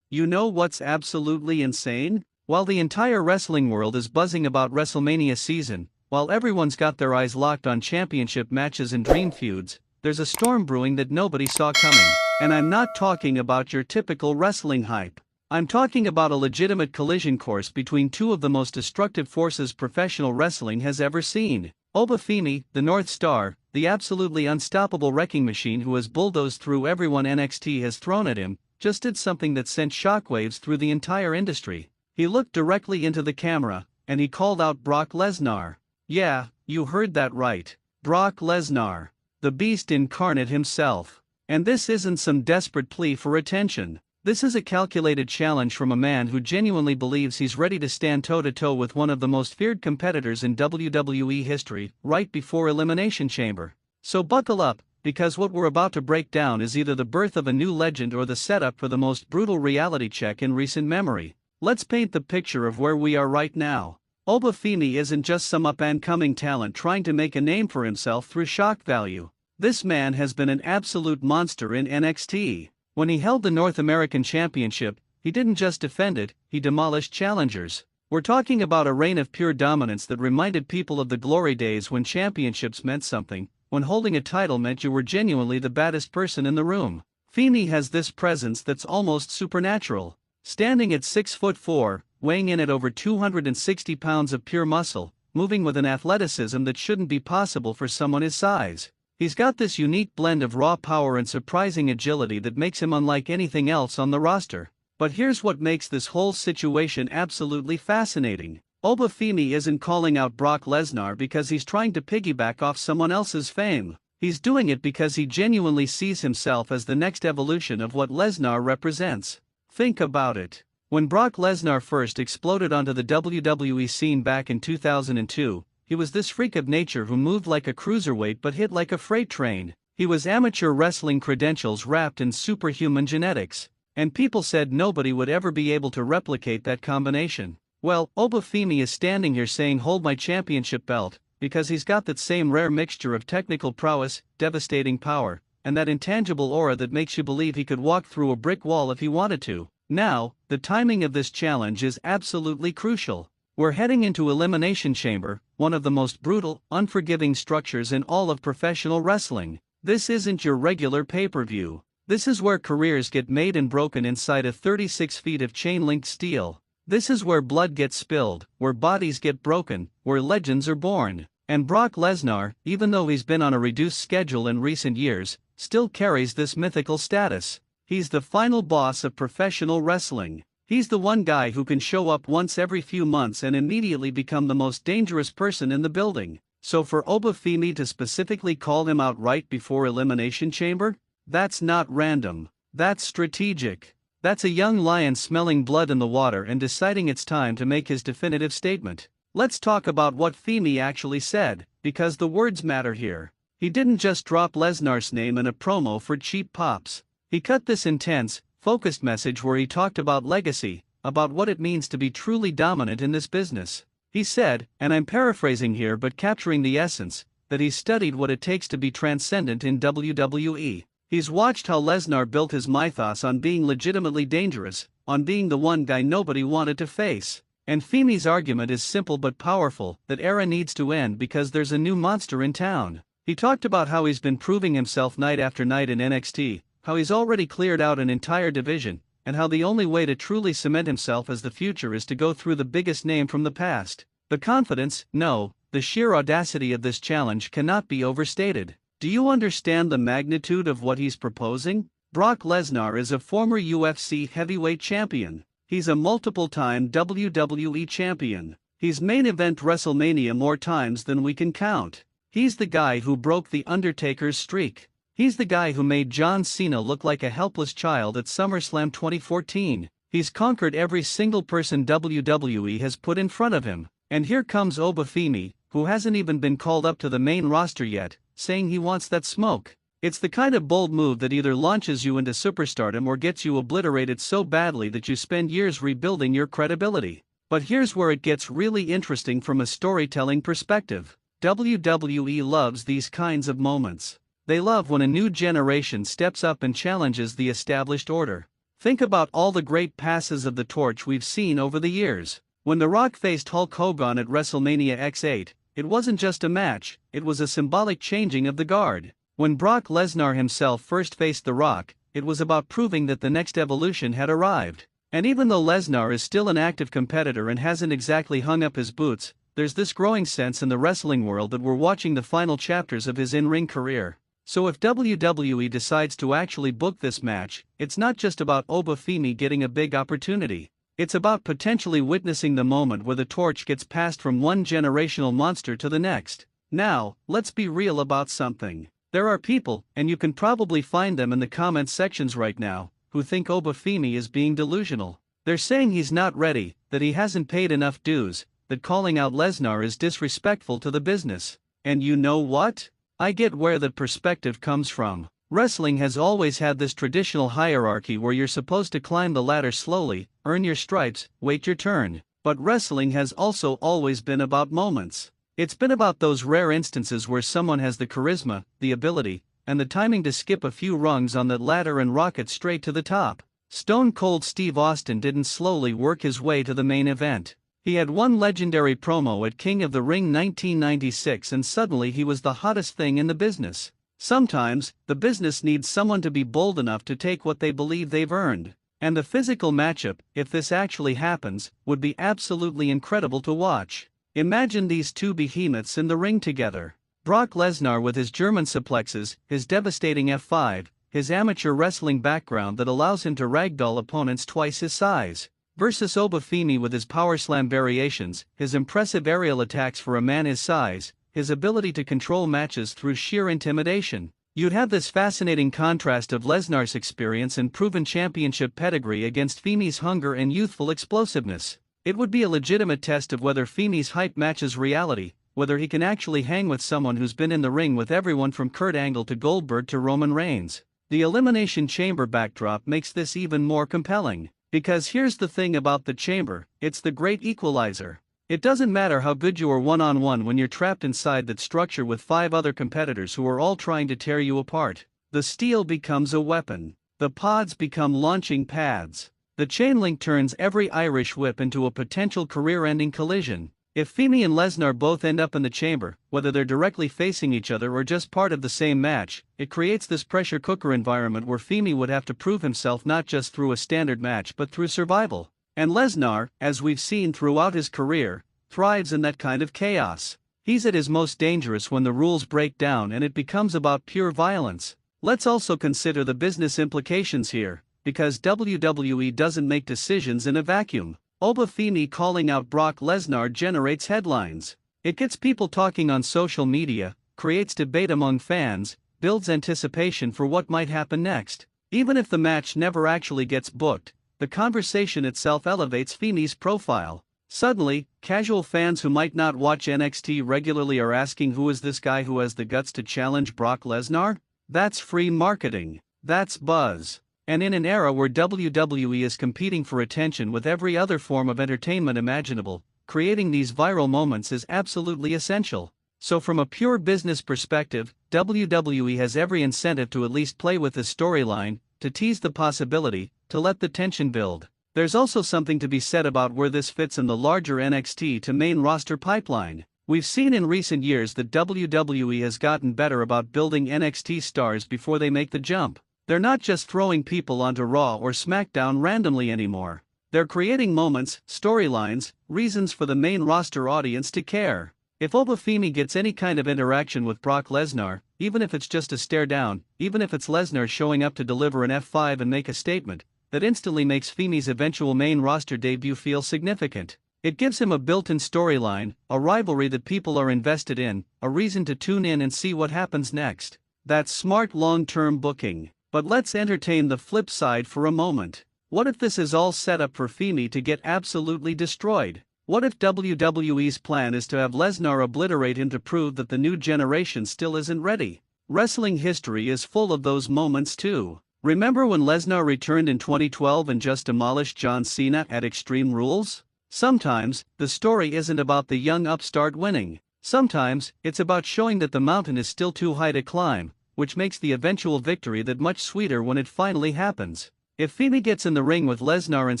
You know what's absolutely insane? While the entire wrestling world is buzzing about WrestleMania season, while everyone's got their eyes locked on championship matches and dream feuds, there's a storm brewing that nobody saw coming. And I'm not talking about your typical wrestling hype. I'm talking about a legitimate collision course between two of the most destructive forces professional wrestling has ever seen. Oba Femi, the North Star, the absolutely unstoppable wrecking machine who has bulldozed through everyone NXT has thrown at him, just did something that sent shockwaves through the entire industry. He looked directly into the camera, and he called out Brock Lesnar. Yeah, you heard that right. Brock Lesnar. The beast incarnate himself. And this isn't some desperate plea for attention. This is a calculated challenge from a man who genuinely believes he's ready to stand toe-to-toe with one of the most feared competitors in WWE history, right before Elimination Chamber. So buckle up, because what we're about to break down is either the birth of a new legend or the setup for the most brutal reality check in recent memory. Let's paint the picture of where we are right now. Oba Femi isn't just some up-and-coming talent trying to make a name for himself through shock value. This man has been an absolute monster in NXT. When he held the North American Championship, he didn't just defend it, he demolished challengers. We're talking about a reign of pure dominance that reminded people of the glory days when championships meant something, when holding a title meant you were genuinely the baddest person in the room. Femi has this presence that's almost supernatural. Standing at 6'4", weighing in at over 260 pounds of pure muscle, moving with an athleticism that shouldn't be possible for someone his size. He's got this unique blend of raw power and surprising agility that makes him unlike anything else on the roster. But here's what makes this whole situation absolutely fascinating. Oba Femi isn't calling out Brock Lesnar because he's trying to piggyback off someone else's fame. He's doing it because he genuinely sees himself as the next evolution of what Lesnar represents. Think about it. When Brock Lesnar first exploded onto the WWE scene back in 2002, he was this freak of nature who moved like a cruiserweight but hit like a freight train. He was amateur wrestling credentials wrapped in superhuman genetics. And people said nobody would ever be able to replicate that combination. Well, Oba Femi is standing here saying hold my championship belt, because he's got that same rare mixture of technical prowess, devastating power, and that intangible aura that makes you believe he could walk through a brick wall if he wanted to. Now, the timing of this challenge is absolutely crucial. We're heading into Elimination Chamber, one of the most brutal, unforgiving structures in all of professional wrestling. This isn't your regular pay-per-view. This is where careers get made and broken inside of 36 feet of chain-linked steel. This is where blood gets spilled, where bodies get broken, where legends are born. And Brock Lesnar, even though he's been on a reduced schedule in recent years, still carries this mythical status. He's the final boss of professional wrestling. He's the one guy who can show up once every few months and immediately become the most dangerous person in the building. So for Oba Femi to specifically call him out right before Elimination Chamber? That's not random. That's strategic. That's a young lion smelling blood in the water and deciding it's time to make his definitive statement. Let's talk about what Femi actually said, because the words matter here. He didn't just drop Lesnar's name in a promo for cheap pops. He cut this intense, focused message where he talked about legacy, about what it means to be truly dominant in this business. He said, and I'm paraphrasing here but capturing the essence, that he's studied what it takes to be transcendent in WWE. He's watched how Lesnar built his mythos on being legitimately dangerous, on being the one guy nobody wanted to face. And Femi's argument is simple but powerful, that era needs to end because there's a new monster in town. He talked about how he's been proving himself night after night in NXT, how he's already cleared out an entire division, and how the only way to truly cement himself as the future is to go through the biggest name from the past. The confidence, no, the sheer audacity of this challenge cannot be overstated. Do you understand the magnitude of what he's proposing? Brock Lesnar is a former UFC heavyweight champion. He's a multiple-time WWE champion. He's main event WrestleMania more times than we can count. He's the guy who broke The Undertaker's streak. He's the guy who made John Cena look like a helpless child at SummerSlam 2014. He's conquered every single person WWE has put in front of him. And here comes Oba Femi, who hasn't even been called up to the main roster yet, saying he wants that smoke. It's the kind of bold move that either launches you into superstardom or gets you obliterated so badly that you spend years rebuilding your credibility. But here's where it gets really interesting from a storytelling perspective. WWE loves these kinds of moments. They love when a new generation steps up and challenges the established order. Think about all the great passes of the torch we've seen over the years. When The Rock faced Hulk Hogan at WrestleMania X8, it wasn't just a match, it was a symbolic changing of the guard. When Brock Lesnar himself first faced The Rock, it was about proving that the next evolution had arrived. And even though Lesnar is still an active competitor and hasn't exactly hung up his boots, there's this growing sense in the wrestling world that we're watching the final chapters of his in-ring career. So if WWE decides to actually book this match, it's not just about Oba Femi getting a big opportunity. It's about potentially witnessing the moment where the torch gets passed from one generational monster to the next. Now, let's be real about something. There are people, and you can probably find them in the comments sections right now, who think Oba Femi is being delusional. They're saying he's not ready, that he hasn't paid enough dues, that calling out Lesnar is disrespectful to the business. And you know what? I get where that perspective comes from. Wrestling has always had this traditional hierarchy where you're supposed to climb the ladder slowly, earn your stripes, wait your turn. But wrestling has also always been about moments. It's been about those rare instances where someone has the charisma, the ability, and the timing to skip a few rungs on that ladder and rocket straight to the top. Stone Cold Steve Austin didn't slowly work his way to the main event. He had one legendary promo at King of the Ring 1996 and suddenly he was the hottest thing in the business. Sometimes, the business needs someone to be bold enough to take what they believe they've earned. And the physical matchup, if this actually happens, would be absolutely incredible to watch. Imagine these two behemoths in the ring together. Brock Lesnar with his German suplexes, his devastating F5, his amateur wrestling background that allows him to ragdoll opponents twice his size. Versus Oba Femi with his power slam variations, his impressive aerial attacks for a man his size, his ability to control matches through sheer intimidation. You'd have this fascinating contrast of Lesnar's experience and proven championship pedigree against Femi's hunger and youthful explosiveness. It would be a legitimate test of whether Femi's hype matches reality, whether he can actually hang with someone who's been in the ring with everyone from Kurt Angle to Goldberg to Roman Reigns. The Elimination Chamber backdrop makes this even more compelling. Because here's the thing about the chamber, it's the great equalizer. It doesn't matter how good you are one-on-one when you're trapped inside that structure with 5 other competitors who are all trying to tear you apart. The steel becomes a weapon. The pods become launching pads. The chain link turns every Irish whip into a potential career-ending collision. If Femi and Lesnar both end up in the chamber, whether they're directly facing each other or just part of the same match, it creates this pressure cooker environment where Femi would have to prove himself not just through a standard match but through survival. And Lesnar, as we've seen throughout his career, thrives in that kind of chaos. He's at his most dangerous when the rules break down and it becomes about pure violence. Let's also consider the business implications here, because WWE doesn't make decisions in a vacuum. Oba Femi calling out Brock Lesnar generates headlines. It gets people talking on social media, creates debate among fans, builds anticipation for what might happen next. Even if the match never actually gets booked, the conversation itself elevates Femi's profile. Suddenly, casual fans who might not watch NXT regularly are asking, who is this guy who has the guts to challenge Brock Lesnar? That's free marketing. That's buzz. And in an era where WWE is competing for attention with every other form of entertainment imaginable, creating these viral moments is absolutely essential. So from a pure business perspective, WWE has every incentive to at least play with this storyline, to tease the possibility, to let the tension build. There's also something to be said about where this fits in the larger NXT to main roster pipeline. We've seen in recent years that WWE has gotten better about building NXT stars before they make the jump. They're not just throwing people onto Raw or SmackDown randomly anymore. They're creating moments, storylines, reasons for the main roster audience to care. If Oba Femi gets any kind of interaction with Brock Lesnar, even if it's just a stare down, even if it's Lesnar showing up to deliver an F5 and make a statement, that instantly makes Femi's eventual main roster debut feel significant. It gives him a built-in storyline, a rivalry that people are invested in, a reason to tune in and see what happens next. That's smart long-term booking. But let's entertain the flip side for a moment. What if this is all set up for Femi to get absolutely destroyed? What if WWE's plan is to have Lesnar obliterate him to prove that the new generation still isn't ready? Wrestling history is full of those moments too. Remember when Lesnar returned in 2012 and just demolished John Cena at Extreme Rules? Sometimes, the story isn't about the young upstart winning. Sometimes, it's about showing that the mountain is still too high to climb, which makes the eventual victory that much sweeter when it finally happens. If Femi gets in the ring with Lesnar and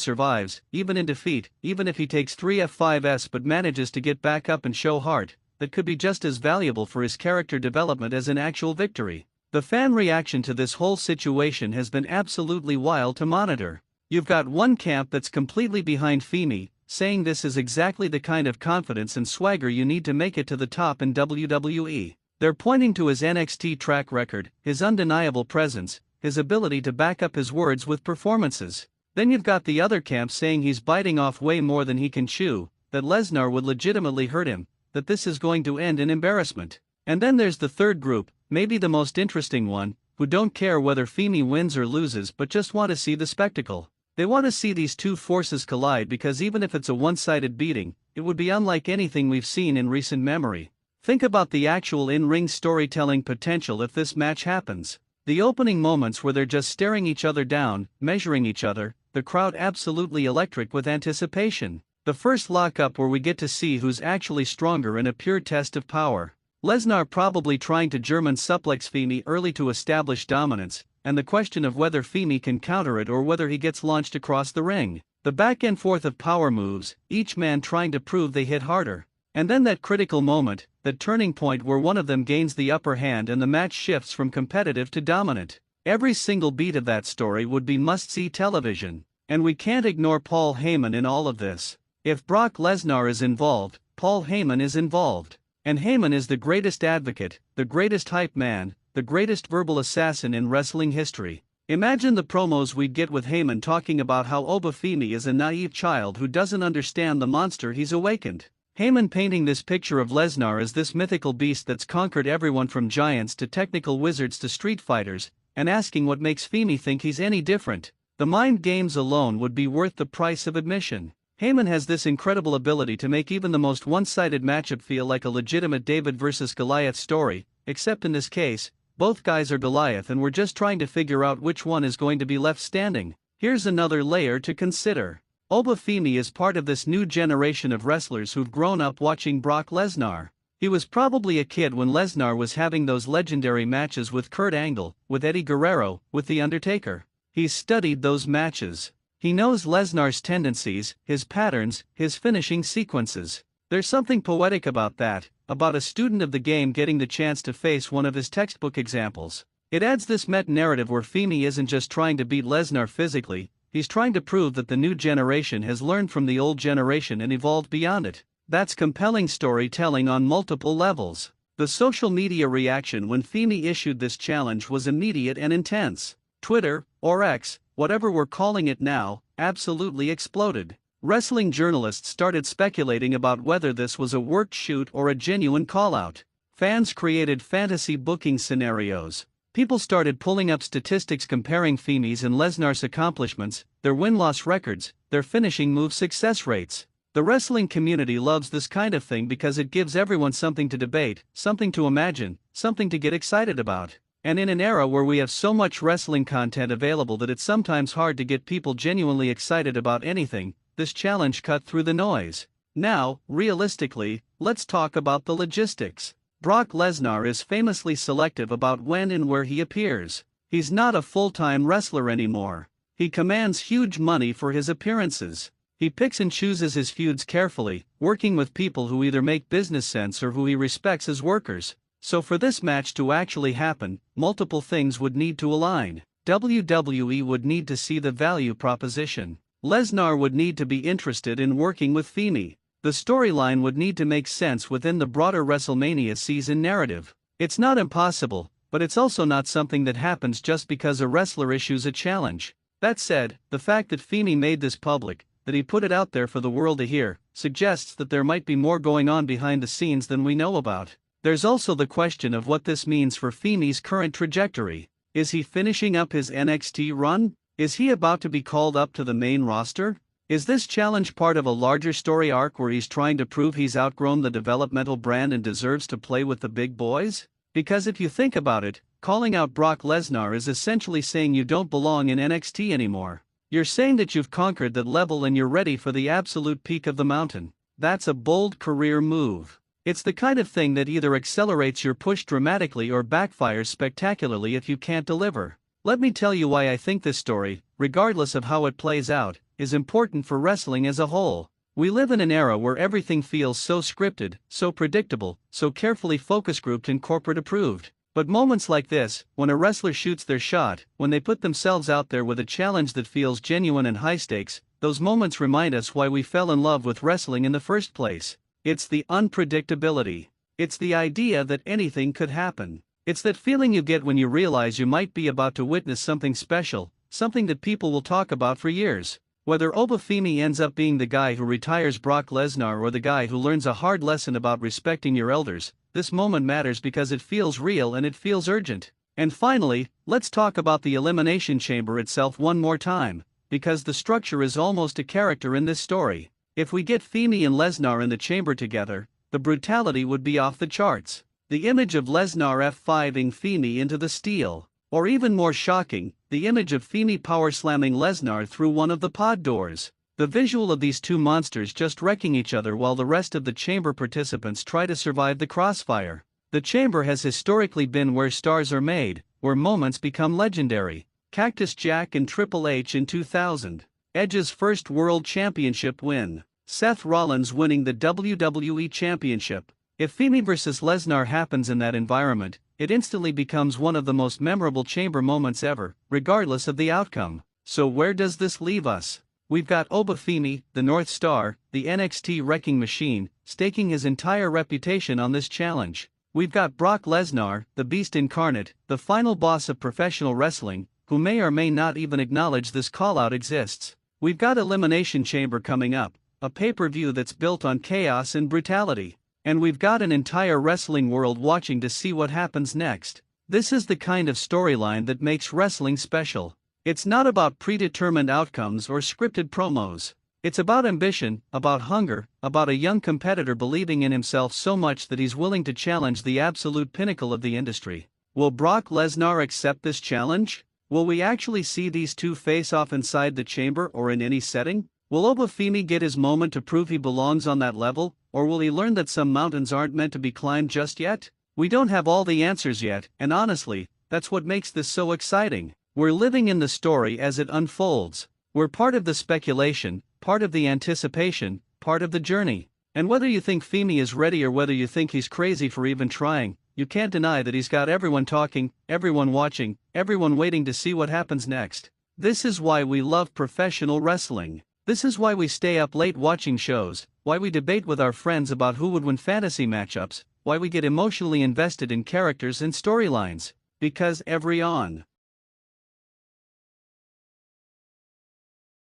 survives, even in defeat, even if he takes 3 F5s but manages to get back up and show heart, that could be just as valuable for his character development as an actual victory. The fan reaction to this whole situation has been absolutely wild to monitor. You've got one camp that's completely behind Femi, saying this is exactly the kind of confidence and swagger you need to make it to the top in WWE. They're pointing to his NXT track record, his undeniable presence, his ability to back up his words with performances. Then you've got the other camp saying he's biting off way more than he can chew, that Lesnar would legitimately hurt him, that this is going to end in embarrassment. And then there's the third group, maybe the most interesting one, who don't care whether Femi wins or loses but just want to see the spectacle. They want to see these two forces collide because even if it's a one-sided beating, it would be unlike anything we've seen in recent memory. Think about the actual in-ring storytelling potential if this match happens. The opening moments where they're just staring each other down, measuring each other, the crowd absolutely electric with anticipation. The first lockup where we get to see who's actually stronger in a pure test of power. Lesnar probably trying to German suplex Femi early to establish dominance, and the question of whether Femi can counter it or whether he gets launched across the ring. The back and forth of power moves, each man trying to prove they hit harder. And then that critical moment, that turning point where one of them gains the upper hand and the match shifts from competitive to dominant. Every single beat of that story would be must-see television. And we can't ignore Paul Heyman in all of this. If Brock Lesnar is involved, Paul Heyman is involved. And Heyman is the greatest advocate, the greatest hype man, the greatest verbal assassin in wrestling history. Imagine the promos we'd get with Heyman talking about how Oba Femi is a naive child who doesn't understand the monster he's awakened. Heyman painting this picture of Lesnar as this mythical beast that's conquered everyone from giants to technical wizards to street fighters, and asking what makes Femi think he's any different. The mind games alone would be worth the price of admission. Heyman has this incredible ability to make even the most one-sided matchup feel like a legitimate David versus Goliath story, except in this case, both guys are Goliath and we're just trying to figure out which one is going to be left standing. Here's another layer to consider. Oba Femi is part of this new generation of wrestlers who've grown up watching Brock Lesnar. He was probably a kid when Lesnar was having those legendary matches with Kurt Angle, with Eddie Guerrero, with The Undertaker. He's studied those matches. He knows Lesnar's tendencies, his patterns, his finishing sequences. There's something poetic about that, about a student of the game getting the chance to face one of his textbook examples. It adds this meta-narrative where Femi isn't just trying to beat Lesnar physically, he's trying to prove that the new generation has learned from the old generation and evolved beyond it. That's compelling storytelling on multiple levels. The social media reaction when Femi issued this challenge was immediate and intense. Twitter, or X, whatever we're calling it now, absolutely exploded. Wrestling journalists started speculating about whether this was a worked shoot or a genuine call-out. Fans created fantasy booking scenarios. People started pulling up statistics comparing Femi's and Lesnar's accomplishments, their win-loss records, their finishing move success rates. The wrestling community loves this kind of thing because it gives everyone something to debate, something to imagine, something to get excited about. And in an era where we have so much wrestling content available that it's sometimes hard to get people genuinely excited about anything, this challenge cut through the noise. Now, realistically, let's talk about the logistics. Brock Lesnar is famously selective about when and where he appears. He's not a full-time wrestler anymore. He commands huge money for his appearances. He picks and chooses his feuds carefully, working with people who either make business sense or who he respects as workers. So for this match to actually happen, multiple things would need to align. WWE would need to see the value proposition. Lesnar would need to be interested in working with Femi. The storyline would need to make sense within the broader WrestleMania season narrative. It's not impossible, but it's also not something that happens just because a wrestler issues a challenge. That said, the fact that Femi made this public, that he put it out there for the world to hear, suggests that there might be more going on behind the scenes than we know about. There's also the question of what this means for Femi's current trajectory. Is he finishing up his NXT run? Is he about to be called up to the main roster? Is this challenge part of a larger story arc where he's trying to prove he's outgrown the developmental brand and deserves to play with the big boys? Because if you think about it, calling out Brock Lesnar is essentially saying you don't belong in NXT anymore. You're saying that you've conquered that level and you're ready for the absolute peak of the mountain. That's a bold career move. It's the kind of thing that either accelerates your push dramatically or backfires spectacularly if you can't deliver. Let me tell you why I think this story, regardless of how it plays out, is important for wrestling as a whole. We live in an era where everything feels so scripted, so predictable, so carefully focus grouped and corporate approved. But moments like this, when a wrestler shoots their shot, when they put themselves out there with a challenge that feels genuine and high stakes, those moments remind us why we fell in love with wrestling in the first place. It's the unpredictability. It's the idea that anything could happen. It's that feeling you get when you realize you might be about to witness something special, something that people will talk about for years. Whether Oba Femi ends up being the guy who retires Brock Lesnar or the guy who learns a hard lesson about respecting your elders, this moment matters because it feels real and it feels urgent. And finally, let's talk about the Elimination Chamber itself one more time, because the structure is almost a character in this story. If we get Femi and Lesnar in the chamber together, the brutality would be off the charts. The image of Lesnar F5ing Femi into the steel. Or even more shocking, the image of Femi power slamming Lesnar through one of the pod doors. The visual of these two monsters just wrecking each other while the rest of the chamber participants try to survive the crossfire. The chamber has historically been where stars are made, where moments become legendary. Cactus Jack and Triple H in 2000. Edge's first World Championship win. Seth Rollins winning the WWE Championship. If Femi vs. Lesnar happens in that environment, it instantly becomes one of the most memorable chamber moments ever, regardless of the outcome. So where does this leave us? We've got Oba Femi, the North Star, the NXT wrecking machine, staking his entire reputation on this challenge. We've got Brock Lesnar, the beast incarnate, the final boss of professional wrestling, who may or may not even acknowledge this call-out exists. We've got Elimination Chamber coming up, a pay-per-view that's built on chaos and brutality. And we've got an entire wrestling world watching to see what happens next. This is the kind of storyline that makes wrestling special. It's not about predetermined outcomes or scripted promos. It's about ambition, about hunger, about a young competitor believing in himself so much that he's willing to challenge the absolute pinnacle of the industry. Will Brock Lesnar accept this challenge? Will we actually see these two face off inside the chamber or in any setting? Will Oba Femi get his moment to prove he belongs on that level, or will he learn that some mountains aren't meant to be climbed just yet? We don't have all the answers yet, and honestly, that's what makes this so exciting. We're living in the story as it unfolds. We're part of the speculation, part of the anticipation, part of the journey. And whether you think Femi is ready or whether you think he's crazy for even trying, you can't deny that he's got everyone talking, everyone watching, everyone waiting to see what happens next. This is why we love professional wrestling. This is why we stay up late watching shows, why we debate with our friends about who would win fantasy matchups, why we get emotionally invested in characters and storylines. Because every on